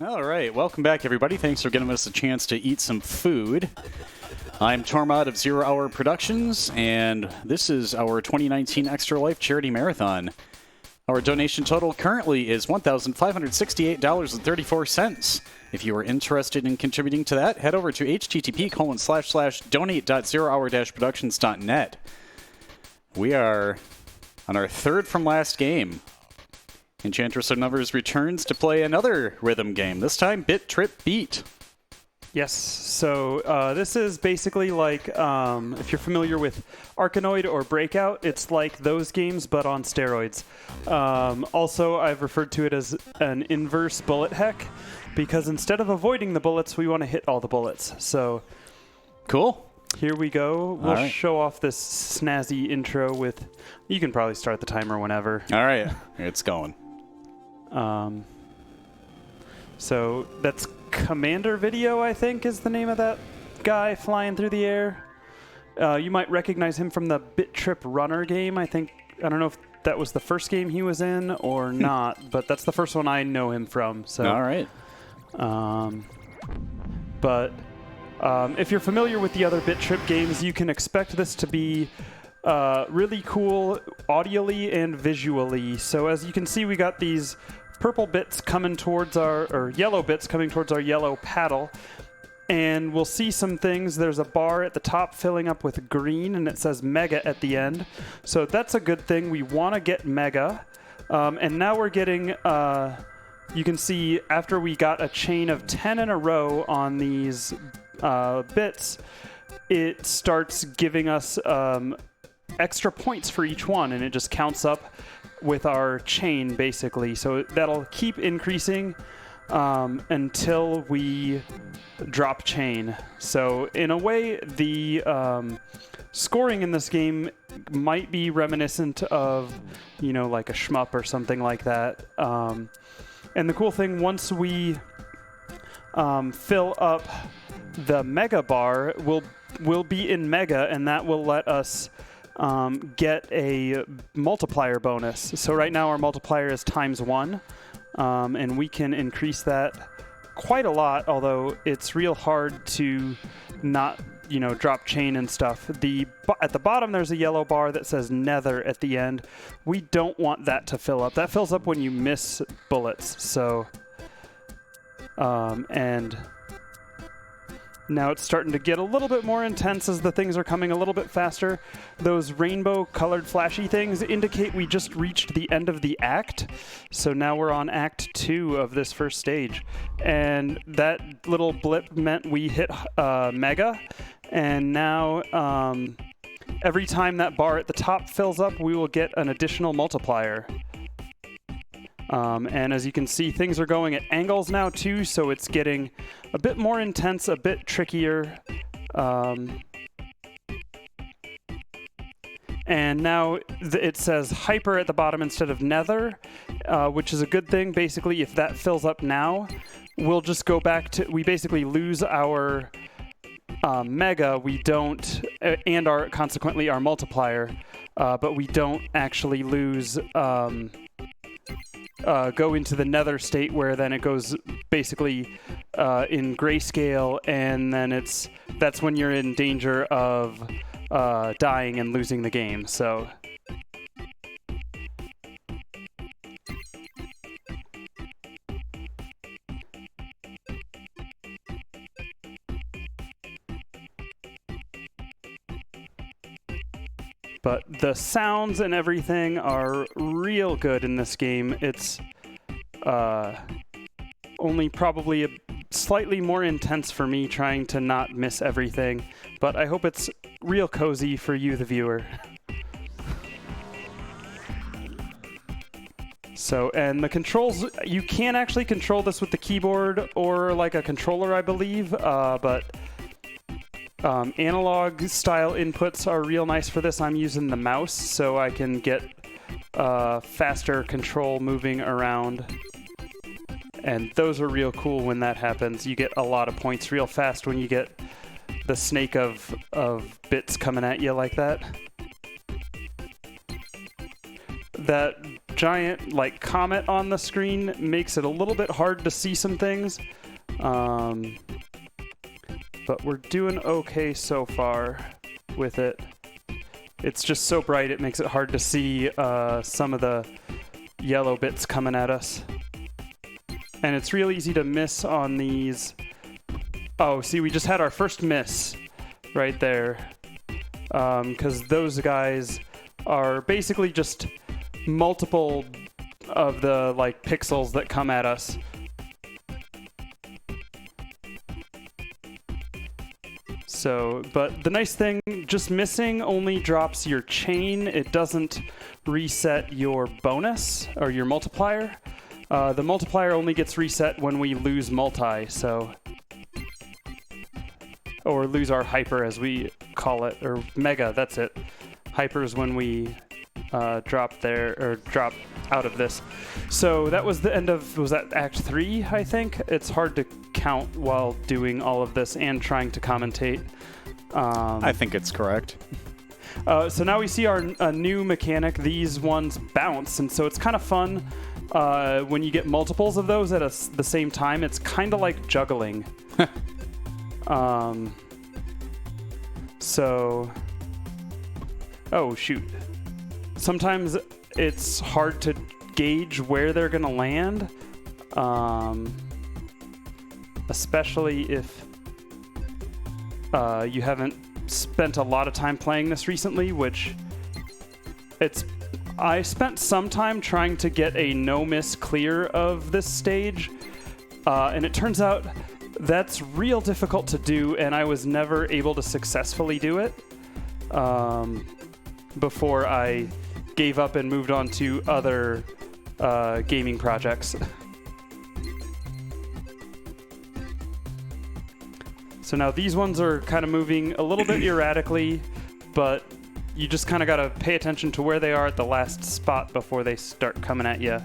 All right, welcome back, everybody. Thanks for giving us a chance to eat some food. I'm Tormod of Zero Hour Productions, and this is our 2019 Extra Life Charity Marathon. Our donation total currently is $1,568.34. If you are interested in contributing to that, head over to http://donate.zerohour-productions.net. We are on our third from last game. Enchantress of Numbers returns to play another rhythm game, this time Bit.Trip Beat. Yes, so this is basically like, if you're familiar with Arkanoid or Breakout, it's like those games, but on steroids. Also, I've referred to it as an inverse bullet heck, because instead of avoiding the bullets, we want to hit all the bullets. So, cool. Here we go. We'll show off this snazzy intro with, you can probably start the timer whenever. All right, it's going. So that's Commander Video, I think, is the name of that guy flying through the air. You might recognize him from the Bit.Trip Runner game. I don't know if that was the first game he was in or not, but that's the first one I know him from. So, all right. If you're familiar with the other Bit.Trip games, you can expect this to be really cool audially and visually. So as you can see, we got these purple bits coming towards or yellow bits coming towards our yellow paddle. And we'll see some things. There's a bar at the top filling up with green, and it says Mega at the end. So that's a good thing. We want to get Mega. And now we're getting, you can see after we got a chain of 10 in a row on these bits, it starts giving us extra points for each one, and it just counts up with our chain, basically. So that'll keep increasing until we drop chain. So in a way, the scoring in this game might be reminiscent of, like a shmup or something like that. And the cool thing, once we fill up the Mega bar, we'll be in Mega, and that will let us get a multiplier bonus. So right now our multiplier is ×1, and we can increase that quite a lot, although it's real hard to not, drop chain and stuff. At the bottom there's a yellow bar that says Nether at the end. We don't want that to fill up. That fills up when you miss bullets. So, and now it's starting to get a little bit more intense as the things are coming a little bit faster. Those rainbow-colored flashy things indicate we just reached the end of the act. So now we're on Act 2 of this first stage. And that little blip meant we hit Mega. And now every time that bar at the top fills up, we will get an additional multiplier. And as you can see, things are going at angles now too, so it's getting a bit more intense, a bit trickier. And now it says Hyper at the bottom instead of Nether, which is a good thing. Basically, if that fills up now, we'll just go back to, we basically lose our Mega, we don't, and consequently our multiplier, but we don't actually lose, go into the Nether state, where then it goes basically in grayscale, and then that's when you're in danger of dying and losing the game. So but the sounds and everything are real good in this game. It's only probably slightly more intense for me, trying to not miss everything, but I hope it's real cozy for you, the viewer. So, and the controls, you can actually control this with the keyboard or like a controller, I believe, but analog style inputs are real nice for this. I'm using the mouse so I can get faster control moving around. And those are real cool when that happens. You get a lot of points real fast when you get the snake of bits coming at you like that. That giant like comet on the screen makes it a little bit hard to see some things. But we're doing okay so far with it. It's just so bright it makes it hard to see some of the yellow bits coming at us. And it's real easy to miss on these. Oh, see, we just had our first miss right there. Because those guys are basically just multiple of the like pixels that come at us. So, but the nice thing, just missing only drops your chain. It doesn't reset your bonus or your multiplier. The multiplier only gets reset when we lose multi, so... Or lose our hyper, as we call it, or mega, that's it. Hyper is when we drop out of this. So that was the end of, was that Act 3, I think? It's hard to count while doing all of this and trying to commentate. I think it's correct. So now we see our new mechanic. These ones bounce, and so it's kind of fun when you get multiples of those at the same time. It's kind of like juggling. So... Oh, shoot. Sometimes it's hard to gauge where they're going to land, especially if you haven't spent a lot of time playing this recently, which I spent some time trying to get a no-miss clear of this stage, and it turns out that's real difficult to do, and I was never able to successfully do it before I gave up and moved on to other gaming projects. So now these ones are kind of moving a little bit erratically, but you just kind of got to pay attention to where they are at the last spot before they start coming at you.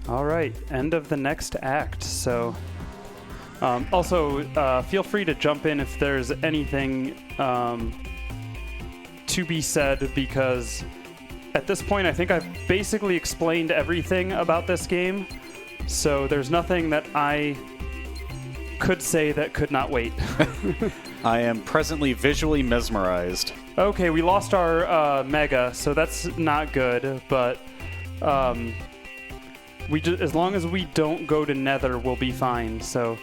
All right, end of the next act. So also feel free to jump in if there's anything to be said, because at this point I think I've basically explained everything about this game. So there's nothing that I could say that could not wait. I am presently visually mesmerized. Okay, we lost our mega, so that's not good, but as long as we don't go to Nether, we'll be fine. So,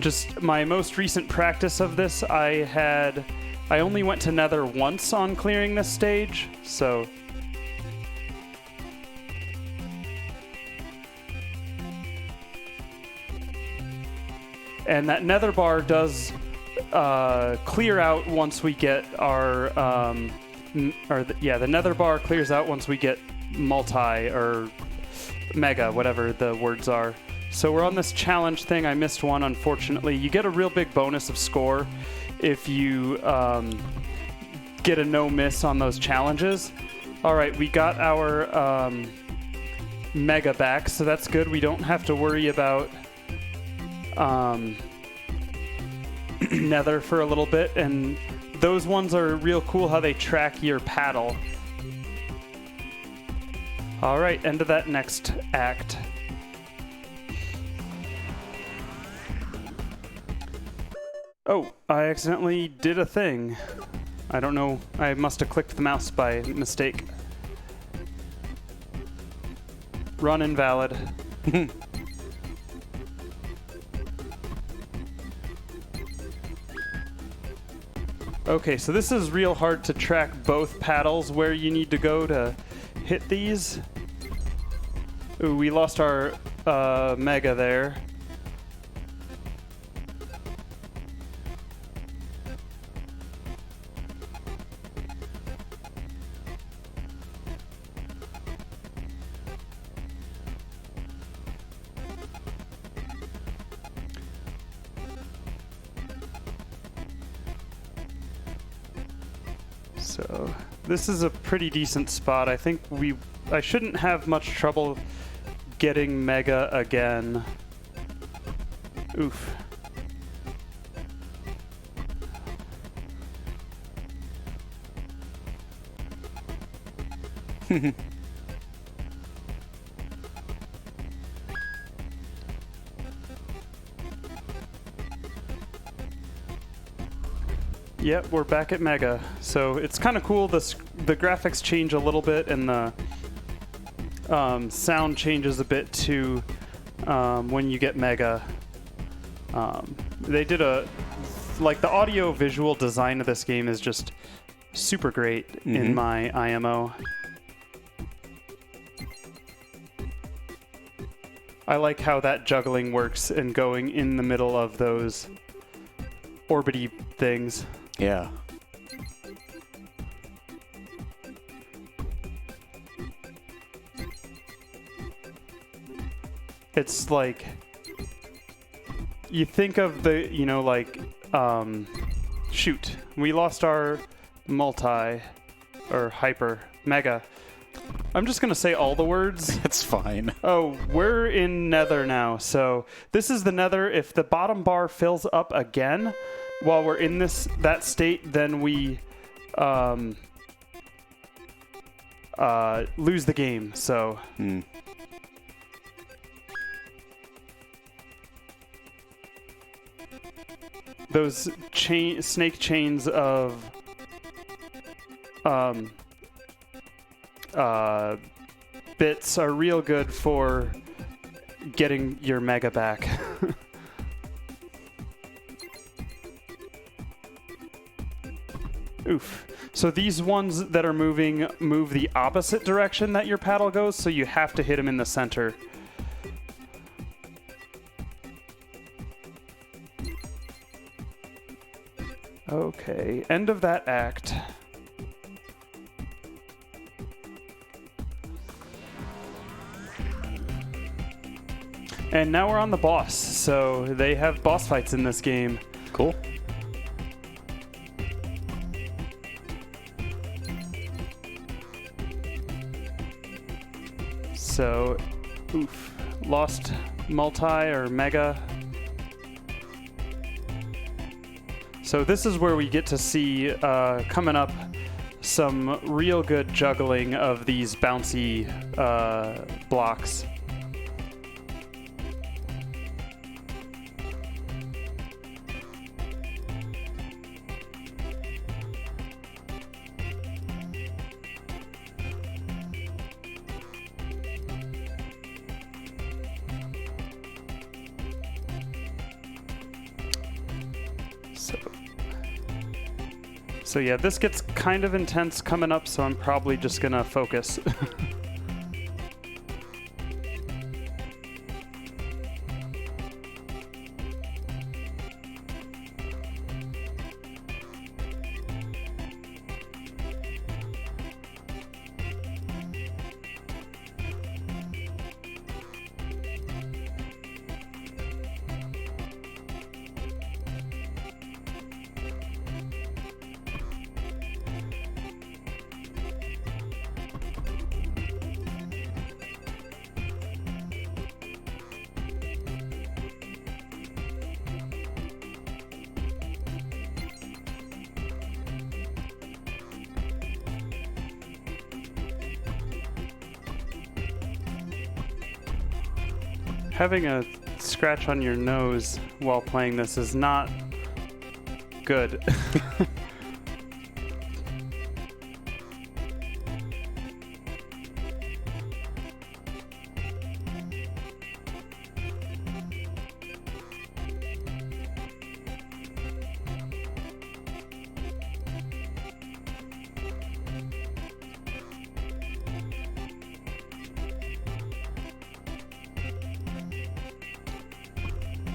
just my most recent practice of this, I only went to Nether once on clearing this stage, so... And that Nether bar does clear out once we get our... the Nether bar clears out once we get multi, or... mega, whatever the words are. So we're on this challenge thing. I missed one, unfortunately. You get a real big bonus of score if you get a no-miss on those challenges. All right, we got our mega back, so that's good. We don't have to worry about Nether for a little bit, and those ones are real cool how they track your paddle. All right, end of that next act. Oh, I accidentally did a thing. I don't know. I must have clicked the mouse by mistake. Run invalid. Okay, so this is real hard to track both paddles where you need to go to hit these. Ooh, we lost our mega there. So this is a pretty decent spot. I think I shouldn't have much trouble getting mega again. Oof. Yep, we're back at Mega. So it's kind of cool. The graphics change a little bit, and the sound changes a bit too when you get Mega. They did like the audio visual design of this game is just super great in my IMO. I like how that juggling works and going in the middle of those orbity things. Yeah. It's like you think of the, you know, like shoot, we lost our multi or hyper mega. I'm just gonna say all the words. It's fine. Oh, we're in Nether now. So this is the Nether. If the bottom bar fills up again while we're in that state, then we lose the game. So those snake chains of bits are real good for getting your mega back. Oof. So these ones that are moving move the opposite direction that your paddle goes, so you have to hit them in the center. Okay, end of that act. And now we're on the boss, so they have boss fights in this game. Cool. So, oof, lost multi or mega. So this is where we get to see, coming up, some real good juggling of these bouncy blocks. So yeah, this gets kind of intense coming up, so I'm probably just gonna focus. Having a scratch on your nose while playing this is not good.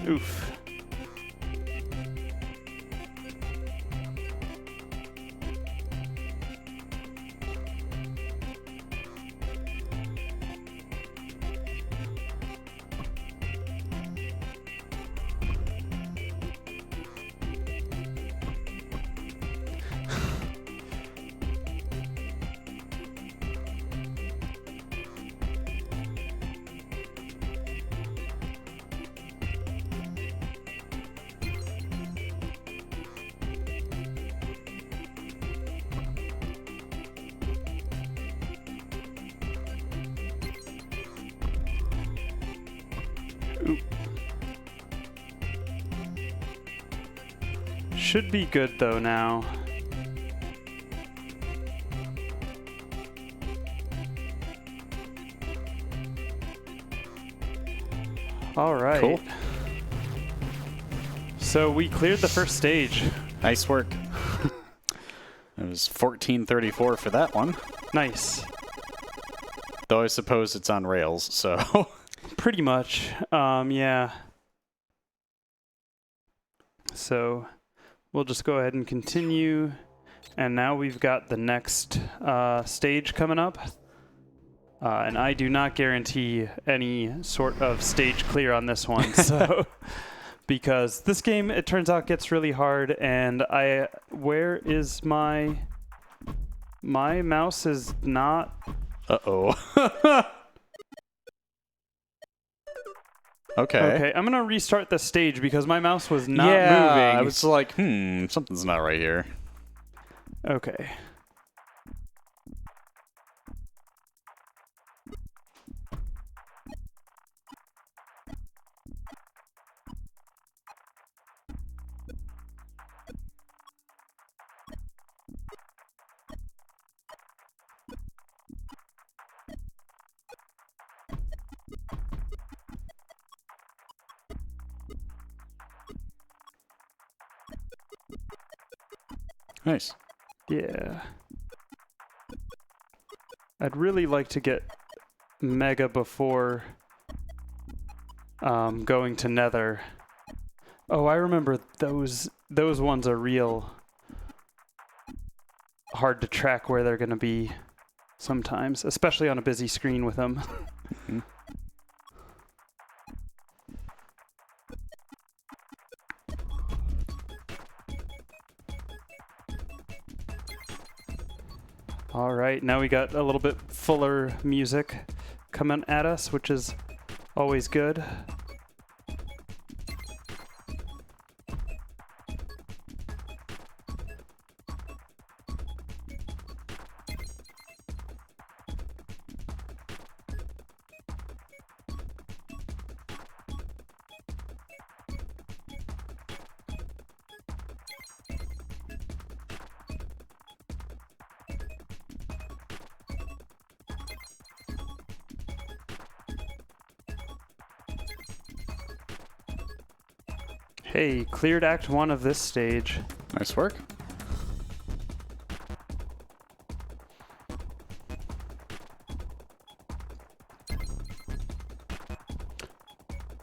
Oof. Oop. Should be good though now. All right. Cool. So we cleared the first stage. Nice work. It was 1434 for that one. Nice. Though I suppose it's on rails, so. Pretty much. Yeah. So we'll just go ahead and continue. And now we've got the next stage coming up. And I do not guarantee any sort of stage clear on this one. So because this game, it turns out, gets really hard. And where is my mouse is not. Uh-oh. Okay. Okay, I'm gonna restart the stage because my mouse was not moving. I was like, something's not right here. Okay. Nice. Yeah. I'd really like to get Mega before going to Nether. Oh, I remember those ones are real hard to track where they're going to be sometimes, especially on a busy screen with them. Mm-hmm. All right, now we got a little bit fuller music coming at us, which is always good. Hey, cleared Act 1 of this stage. Nice work.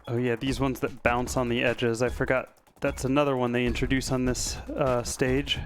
Oh yeah, these ones that bounce on the edges. I forgot that's another one they introduce on this stage.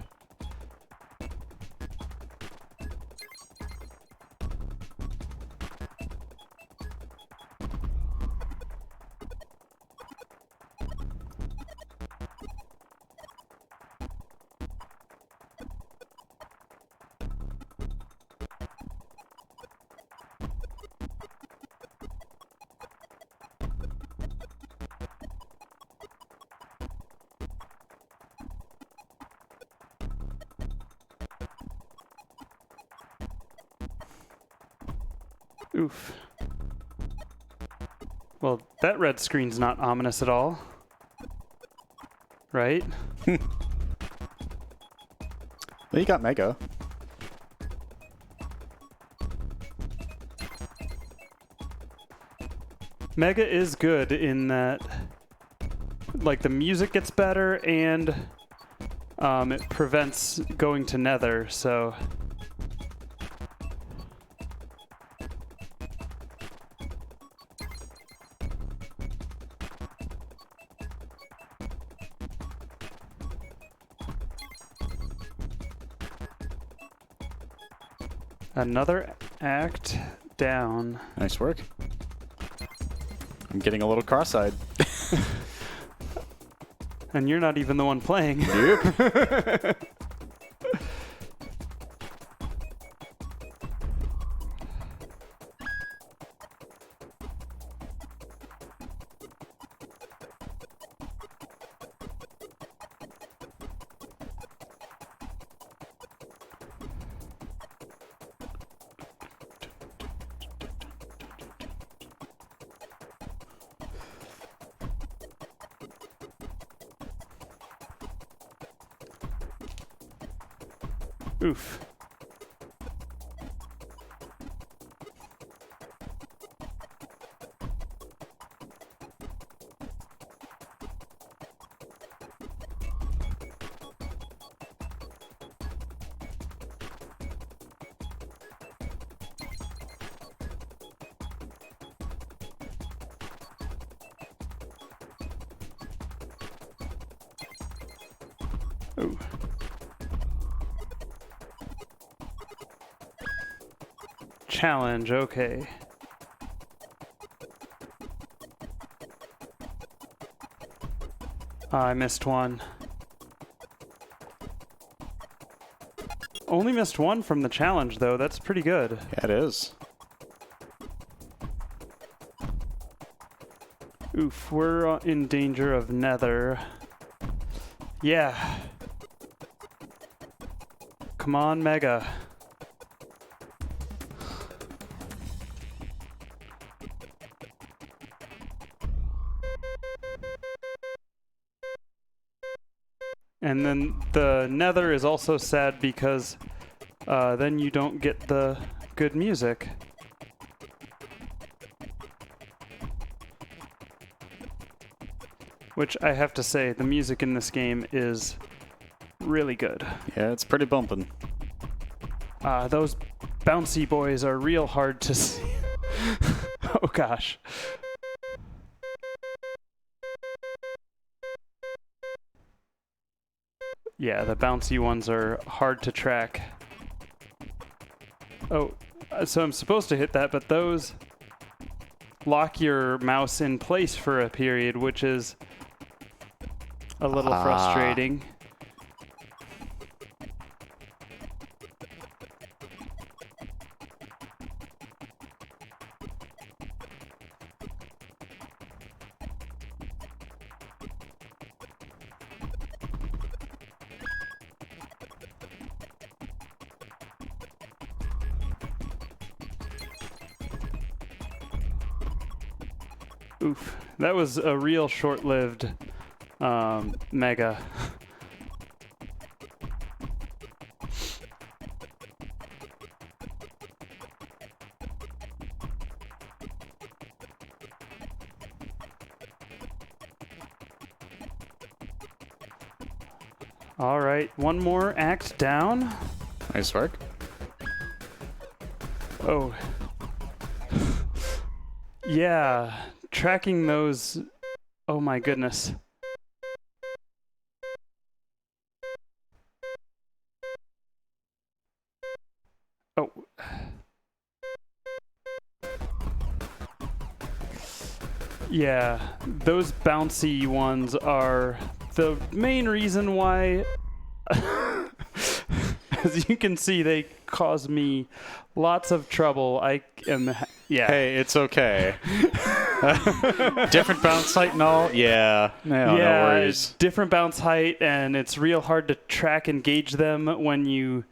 Oof. Well, that red screen's not ominous at all. Right? Well, you got Mega. Mega is good in that, like, the music gets better and it prevents going to Nether, so... Another act down. Nice work. I'm getting a little cross-eyed. And you're not even the one playing. Yep. Oof. Ooh. Challenge, okay. I missed one. Only missed one from the challenge, though. That's pretty good. Yeah, it is. Oof, we're in danger of nether. Yeah. Come on, Mega. And then the nether is also sad because then you don't get the good music. Which I have to say, the music in this game is really good. Yeah, it's pretty bumping. Those bouncy boys are real hard to see. Oh gosh. Yeah, the bouncy ones are hard to track. Oh, so I'm supposed to hit that, but those lock your mouse in place for a period, which is a little frustrating. Oof, that was a real short-lived mega. All right, one more act down. Nice work. Oh. Yeah, tracking those. Oh my goodness. Oh. Yeah, those bouncy ones are the main reason why, as you can see, they cause me lots of trouble. Yeah. Hey, it's okay. Different bounce height and all? Yeah. No worries. Different bounce height, and it's real hard to track and gauge them when you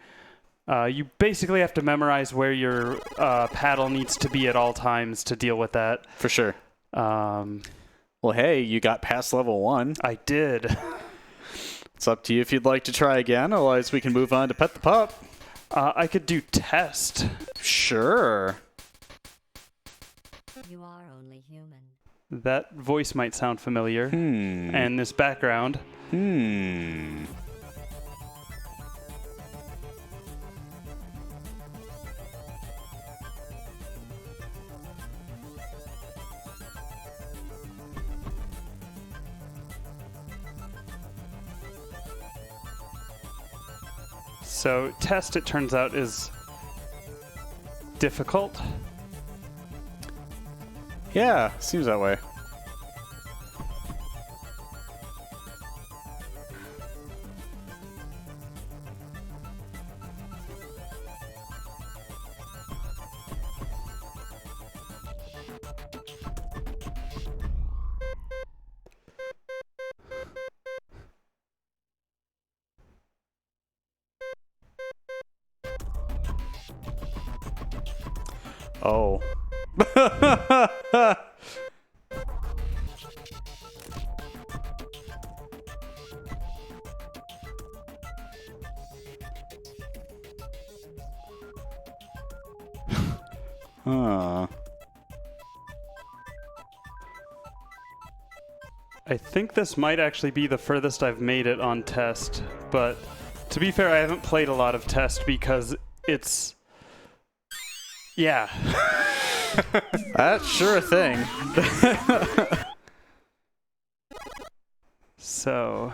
basically have to memorize where your paddle needs to be at all times to deal with that. For sure. Well, hey, you got past level 1. I did. It's up to you if you'd like to try again, otherwise we can move on to Pet the Pup. I could do test. Sure. You are only human. That voice might sound familiar. And this background. So test, it turns out, is difficult. Yeah, seems that way. Oh. Huh. I think this might actually be the furthest I've made it on test, but to be fair, I haven't played a lot of test because it's... Yeah. That's sure a thing. So...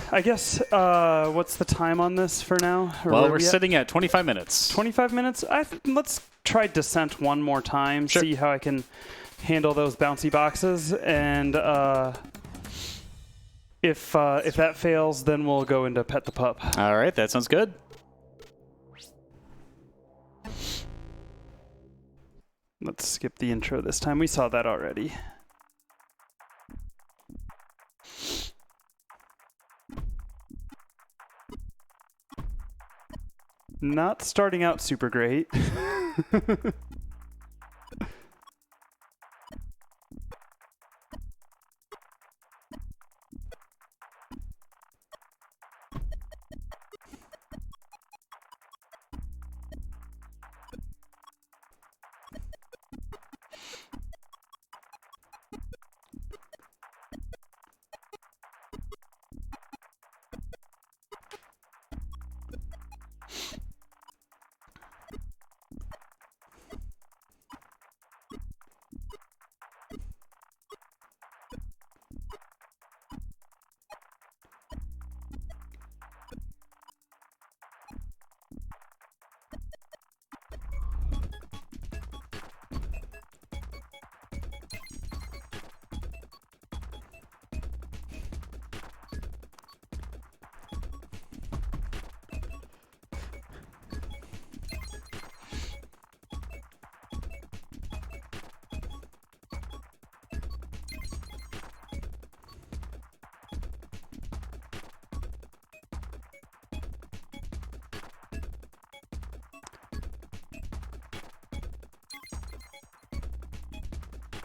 I guess, what's the time on this for now? Or Well, where we're we at? sitting at 25 minutes. 25 minutes? Let's try Descent one more time, Sure. see how I can handle those bouncy boxes, and if that fails, then we'll go into Pet the Pup. All right, that sounds good. Let's skip the intro this time. We saw that already. Not starting out super great.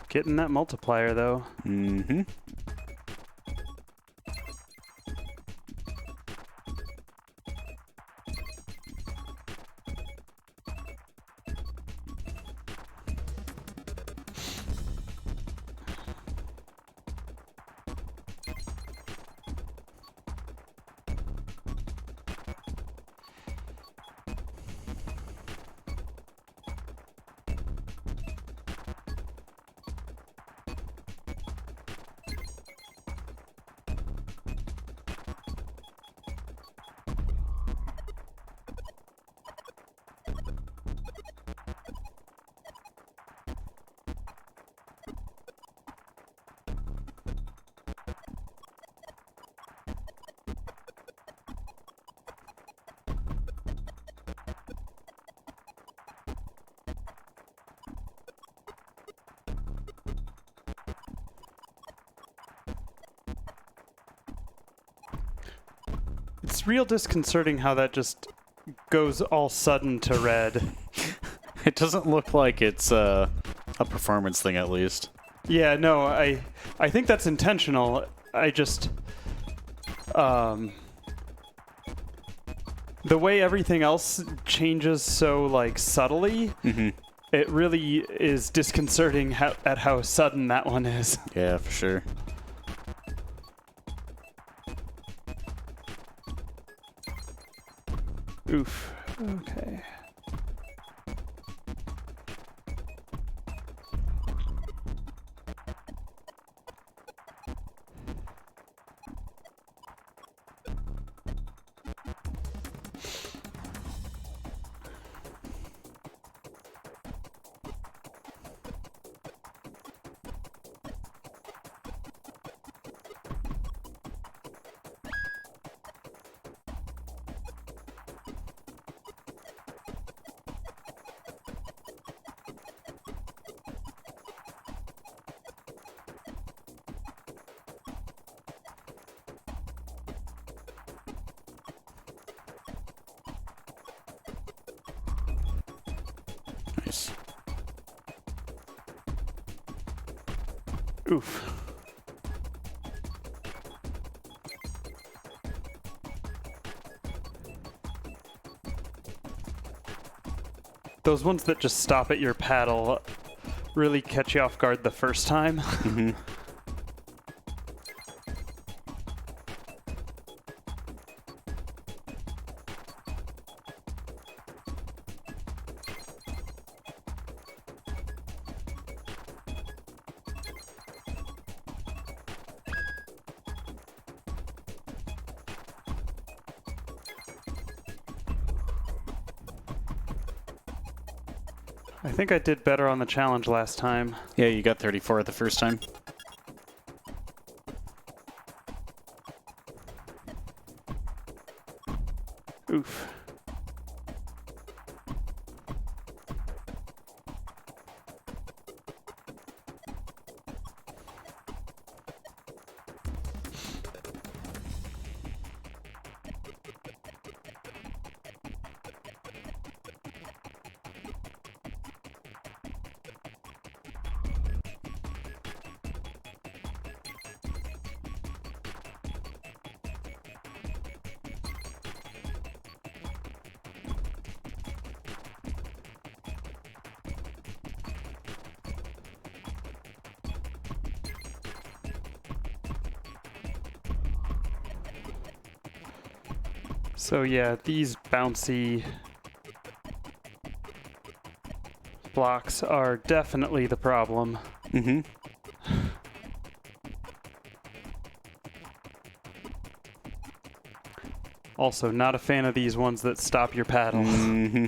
Getting that multiplier, though. Mm-hmm. It's real disconcerting how that just goes all sudden to red. It doesn't look like it's a performance thing, at least. Yeah, no, I think that's intentional. I just... the way everything else changes so, like, subtly, it really is disconcerting at how sudden that one is. Yeah, for sure. Oof. Okay. Nice. Oof. Those ones that just stop at your paddle really catch you off guard the first time. Mm-hmm. I think I did better on the challenge last time. Yeah, you got 34 the first time. Oof. So yeah, these bouncy blocks are definitely the problem. Mm-hmm. Also, not a fan of these ones that stop your paddle. Mm-hmm.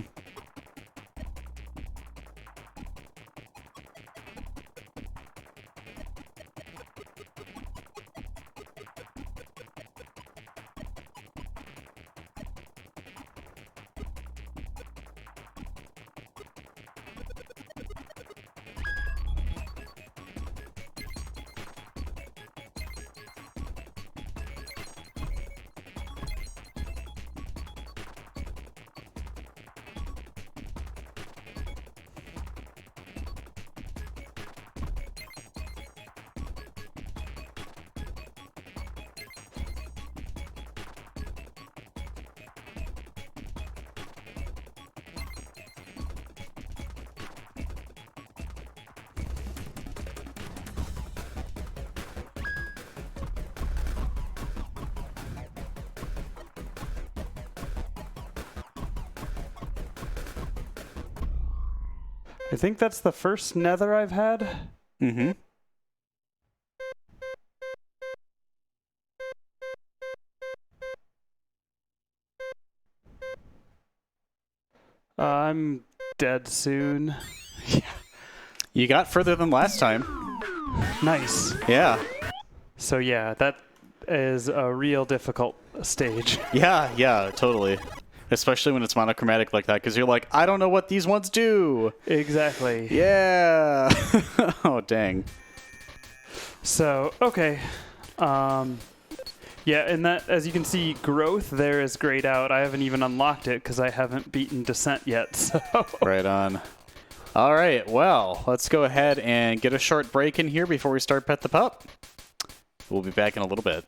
I think that's the first nether I've had. Mm-hmm. I'm dead soon. You got further than last time. Nice. Yeah. So yeah, that is a real difficult stage. Yeah, totally. Especially when it's monochromatic like that, because you're like, I don't know what these ones do. Exactly. Yeah. Oh, dang. So, okay. Yeah, and that, as you can see, growth there is grayed out. I haven't even unlocked it because I haven't beaten descent yet. So. Right on. All right, well, let's go ahead and get a short break in here before we start Pet the Pup. We'll be back in a little bit.